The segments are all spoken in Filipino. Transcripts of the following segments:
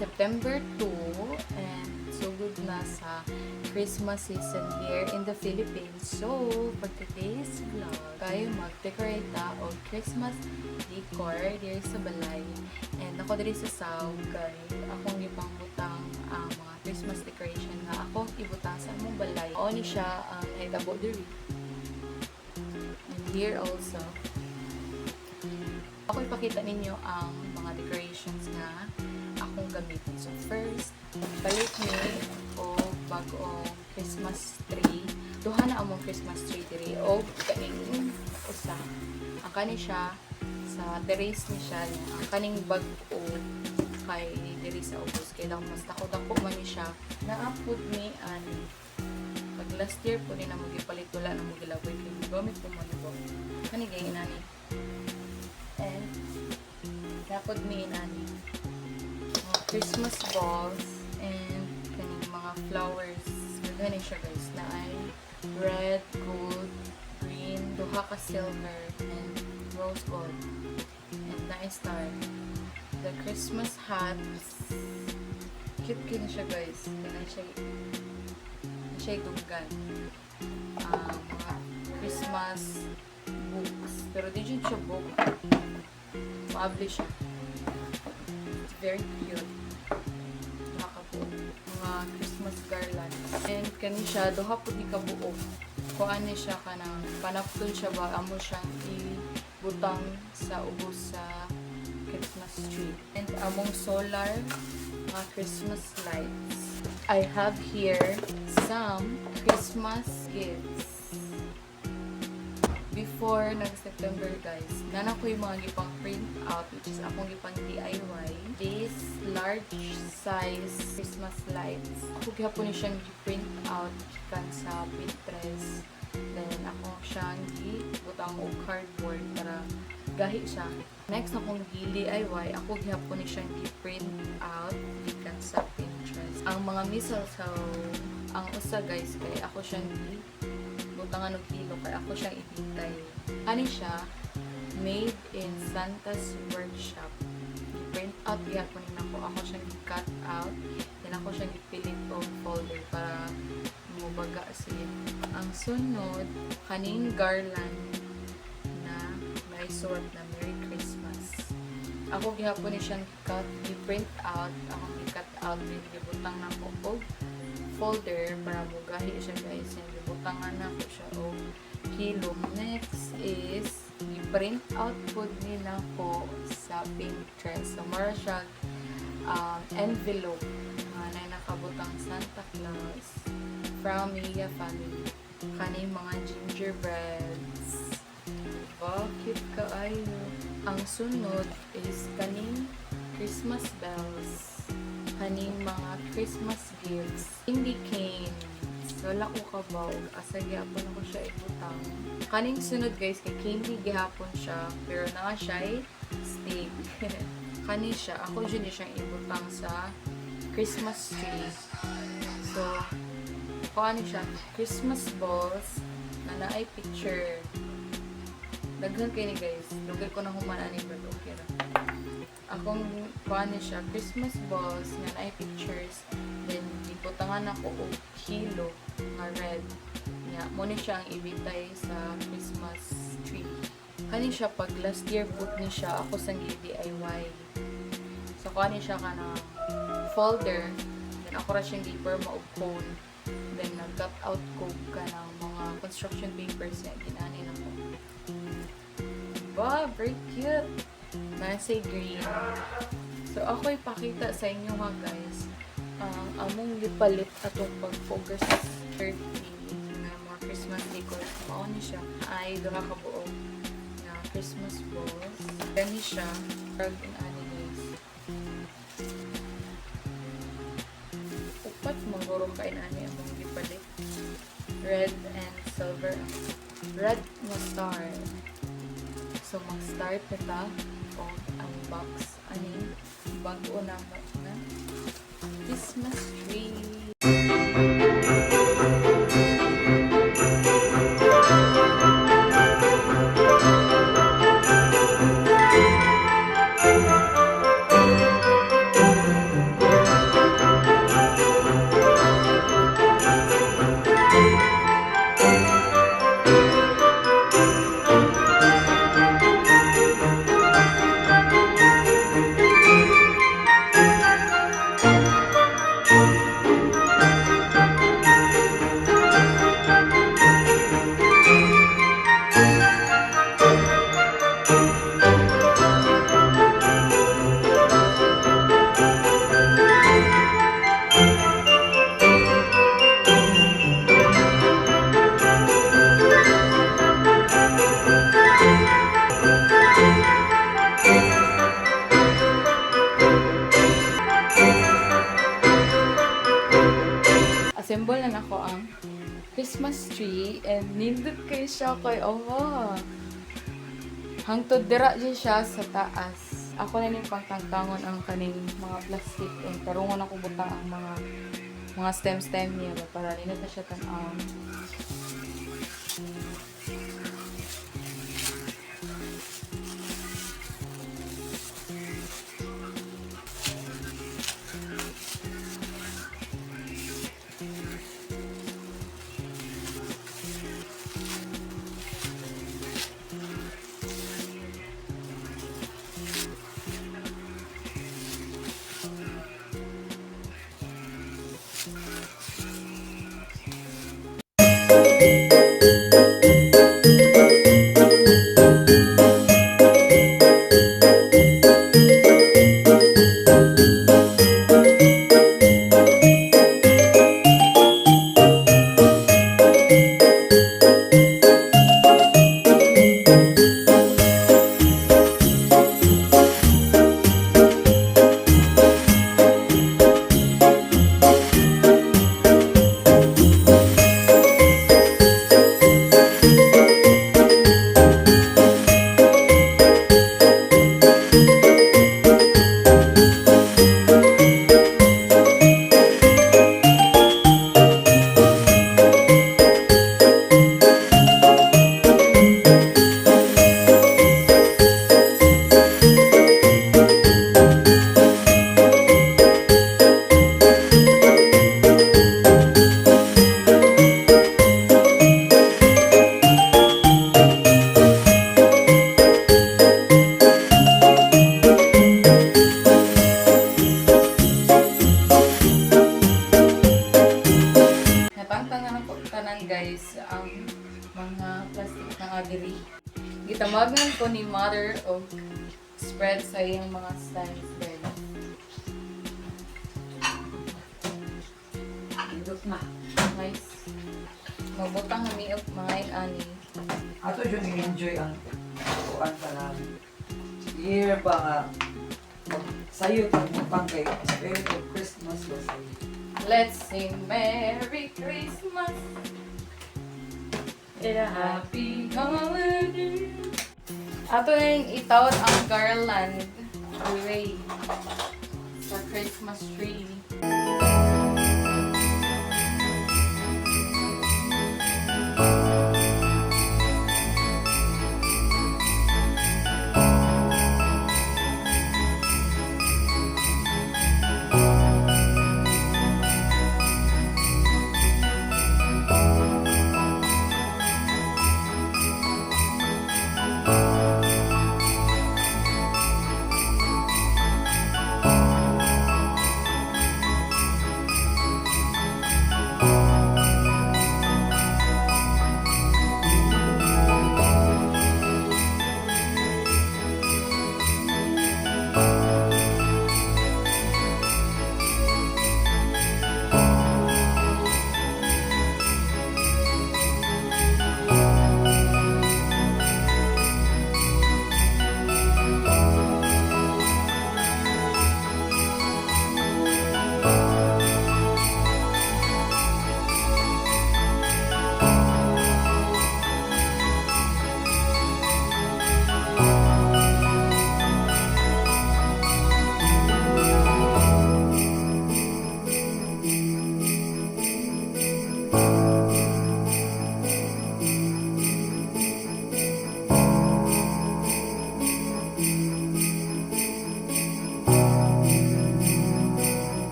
September 2 and so good na sa Christmas season here in the Philippines. So, for today's vlog, tayo mag-decorate ta o Christmas decor here sa balay. And ako diri sa South, kay akong ipang butang ang mga Christmas decoration na ako ibutang sa among balay. O ni siya ang hitabo diri. And here also, ako ipakita ninyo ang mga decorations na akong gamitin. So first, palit ni o bagong Christmas tree. Duha na among Christmas tree diri o kaning usa. Ang kani siya sa terrace ni siya. Ang kaning bag-o kay diri sa ubos. Kaya lang mas dako man ni siya. Naapod ni ani. Pag last year po ni na magipalit wala na magilaboy kay gamit po mo nito. Kani gay inani. And napod mi inani. Christmas balls and kaning mga flowers. Ganun siya guys na ay red, gold, green, duha ka silver, and rose gold. And na star. The Christmas hats. Cute kin siya guys. Ganun siya dugan. Mga Christmas books. Pero di dyan siya book. Maabli siya. It's very cute. Mga Christmas garland. And kani siya, duha po di kabuok. Kuan ni siya kanang panapton siya ba, amo siyang ibutang sa ubos sa Christmas tree. And among solar, mga Christmas lights. I have here some Christmas gifts. Before nag-September guys, nana ko yung mga gipang print out, which is akong gipang DIY. This large size Christmas lights. Ako gihapon ni siyang print out kan sa Pinterest. Then ako siyang gibutang og cardboard para gahi siya. Next akong DIY, ako gihapon ni siyang print out gikan sa Pinterest. Ang mga mistletoe, ang usa guys kay ako siyang butangan og kilo kay ako siyang ibintay. Ani siya made in Santa's workshop. I-print out gihapon ni ako siyang i-cut out, then ako siyang ipilit og folder para mubaga siya. Ang sunod kaning garland na may suot na Merry Christmas. Ako gihapon ni siyang cut, i-print out, akong i-cut out din gibutang nako og folder para mugahi siya guys. And butangan na ko siya o kilo. Next is i-print out po nila ko sa Pinterest. So mara siya envelope na nakabutang Santa Claus from Mia family. Kaning mga gingerbreads. Wow, cute kaayo. Ang sunod is kaning Christmas bells. Kaning mga Christmas gifts. Candy cane. Wala ko kabaw. Asa gihapon ako siya ibutang. Kaning sunod guys, kay candy gihapon siya. Pero na siya stick. Kani siya. Ako dyan siyang ibutang sa Christmas tree. So, ano siya? Christmas balls na naay picture. Daghan kayo ni guys. Lugay ko na humanaan ni Brad. Okay na. Akong paano siya, Christmas balls nga na pictures, then ibutangan ako og kilo nga red nga mo ni siya ang ibitay sa Christmas tree. Kani siya pag last year put ni siya ako sang DIY. So kani siya kana folder, then ako ra siyang giperma og cone, then nag-cut out ko kanang mga construction papers nga ginani nako. Wow, very cute. Nasa green. So, ako ipakita sa inyo nga guys ang among gipalit atong pag-focus sa 30 na mga Christmas decor. Mao ni siya ay duha ka buok na Christmas balls. Gani siya rag in ani guys. Upat maguro ka in ani among gipalit. Red and silver. Red na star. So, mag-start kita o ang box ani bago na Christmas tree. na ako ang Christmas tree and nindot kayo siya kay Awa. Hangtod dira dyan siya sa taas. Ako na ning pangtangtangon ang kaning mga plastic and tarungon ako butang ang mga stem niya para nindot na siya tan-aw. Guys, ang mga plastic na agri. Gitamagan ko ni Mother og spread sa iyang mga stands din. Idot na. Guys, magbutang kami og mga ani. Ato yung enjoy ang kuan pa namin. Year pa nga sayo pang kay spirit of Christmas was sayo. Let's sing Merry Christmas and a Happy Holiday. Ato na yung itawad ang garland array sa Christmas tree.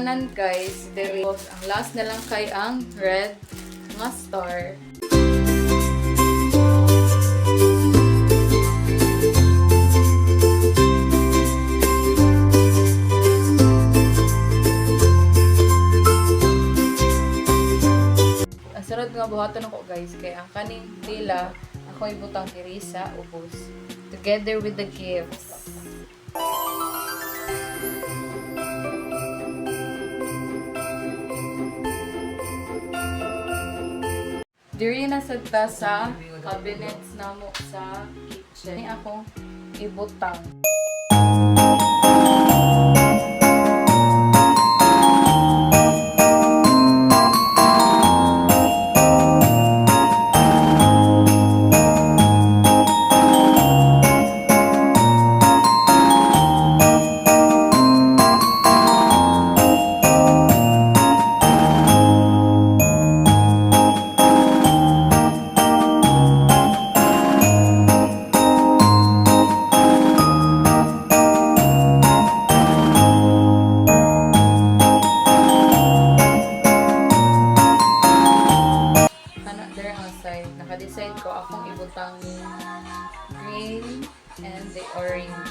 tanan guys, there is ang last na lang kay ang red nga star. Ang sunod nga buhaton ako guys, kay ang kaning tela ako ibutang diri sa ubos together with the gifts. Diri na sagta sa cabinets namo sa kitchen. Ni ako ibutang. Naka-decide ko akong ibutang yung green and the orange.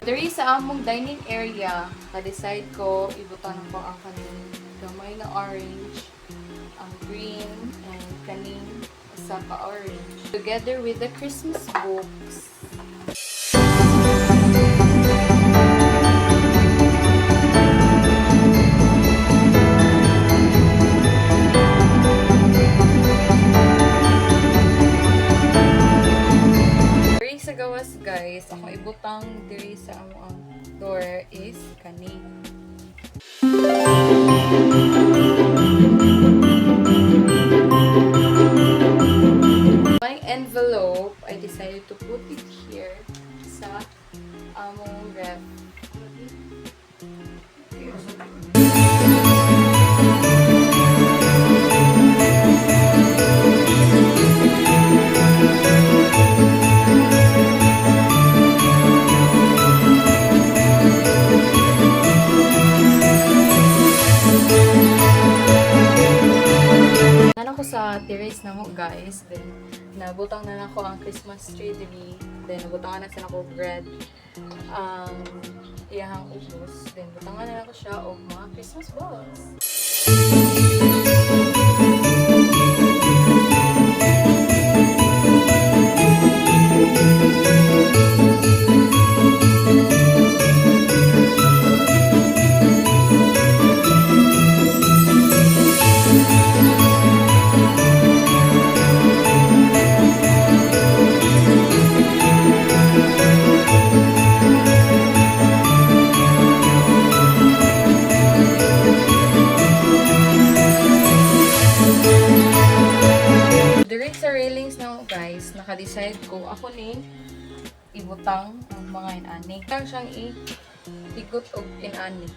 Diri sa among dining area, naka-decide ko ibutang ko ang kaning gamay na orange, ang green, and kaning isa ka orange. Together with the Christmas books. Sa gawas guys, ako ibutang diri sa among door is kani. My envelope, I decided to put it here sa among ref. Nana ko sa terrace na mo guys, then nabutang na ako ang Christmas tree diri, then nabutangan na sa ako bread ang iyahang ubos, then butangan na ako siya og mga Christmas balls. Guys, naka-decide ko ako ni ibutang ang mga inani. Kaya siyang igot og inani.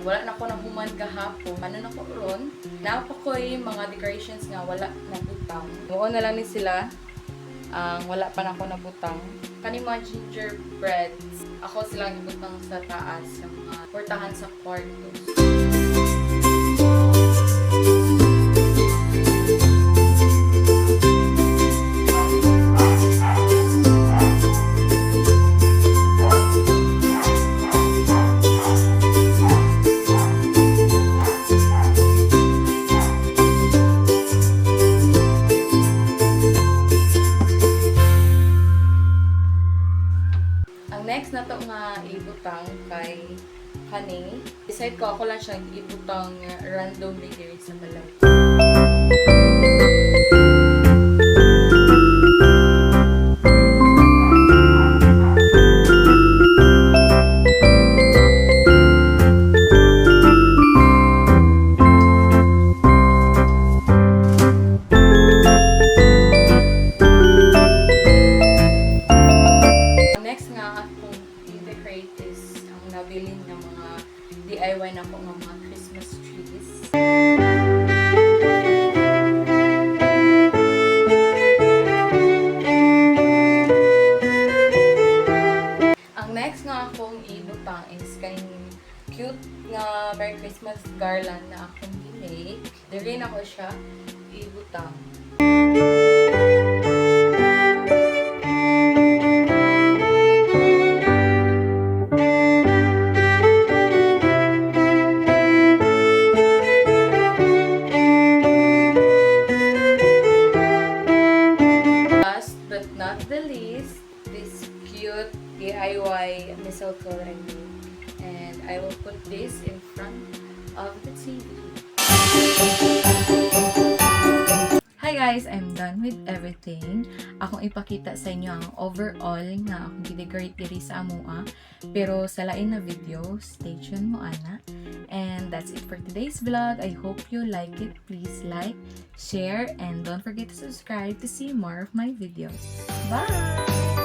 Wala na ko nahuman kahapon. Ano na ko ron? Naapa ko yung mga decorations nga wala nabutang. Muon na lang ni sila. Wala pa na ako nabutang. Kani mga gingerbreads. Ako silang ibutang sa taas. Sa mga portahan sa kwarto. ibutang kay Honey. Decide ko, ako lang siyang ibutang randomly diri sa balay. Next nga akong i-decorate is ang nabili ng mga DIY na po ng mga Christmas trees. Ang next nga akong ibutang is kayong cute nga Merry Christmas garland na akong gimake. Dire na ko siya ibutang. Last but not the least, this cute DIY mistletoe I made. And I will put this in front of the TV. Hi guys! I'm done with everything. Akong ipakita sa inyo ang overall nga akong gidecorate diri sa amoa. Pero sa lain na video, stay tuned mo ana. And that's it for today's vlog. I hope you like it. Please like, share, and don't forget to subscribe to see more of my videos. Bye!